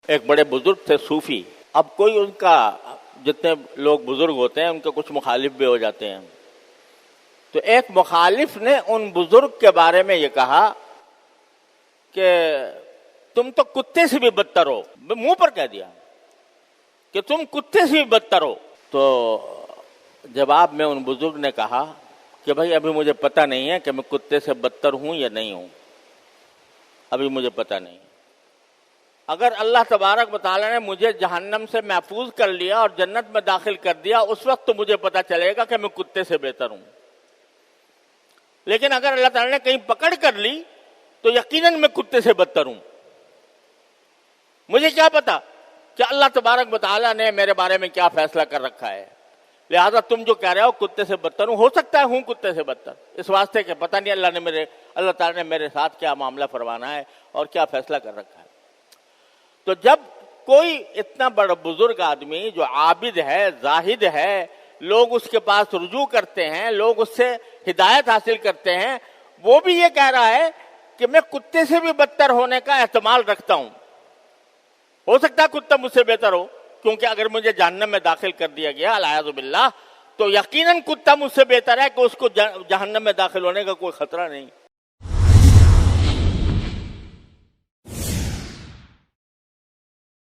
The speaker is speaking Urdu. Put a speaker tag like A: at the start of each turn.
A: ایک بڑے بزرگ تھے صوفی. اب کوئی ان کا جتنے لوگ بزرگ ہوتے ہیں ان کے کچھ مخالف بھی ہو جاتے ہیں. تو ایک مخالف نے ان بزرگ کے بارے میں یہ کہا کہ تم تو کتے سے بھی بدتر ہو. منہ پر کہہ دیا کہ تم کتے سے بھی بدتر ہو. تو جواب میں ان بزرگ نے کہا کہ بھائی ابھی مجھے پتہ نہیں ہے کہ میں کتے سے بدتر ہوں یا نہیں ہوں. ابھی مجھے پتہ نہیں. اگر اللہ تبارک و تعالیٰ نے مجھے جہنم سے محفوظ کر لیا اور جنت میں داخل کر دیا اس وقت تو مجھے پتہ چلے گا کہ میں کتے سے بہتر ہوں. لیکن اگر اللہ تعالیٰ نے کہیں پکڑ کر لی تو یقیناً میں کتے سے بدتر ہوں. مجھے کیا پتا کہ اللہ تبارک و تعالیٰ نے میرے بارے میں کیا فیصلہ کر رکھا ہے. لہذا تم جو کہہ رہے ہو کتے سے بدتر ہوں، ہو سکتا ہے ہوں کتے سے بدتر، اس واسطے کہ پتہ نہیں اللہ تعالیٰ نے میرے ساتھ کیا معاملہ فرمانا ہے اور کیا فیصلہ کر رکھا ہے. تو جب کوئی اتنا بڑا بزرگ آدمی جو عابد ہے، زاہد ہے، لوگ اس کے پاس رجوع کرتے ہیں، لوگ اس سے ہدایت حاصل کرتے ہیں، وہ بھی یہ کہہ رہا ہے کہ میں کتے سے بھی بدتر ہونے کا احتمال رکھتا ہوں. ہو سکتا ہے کتا مجھ سے بہتر ہو، کیونکہ اگر مجھے جہنم میں داخل کر دیا گیا العیاذ باللہ تو یقیناً کتا مجھ سے بہتر ہے کہ اس کو جہنم میں داخل ہونے کا کوئی خطرہ نہیں.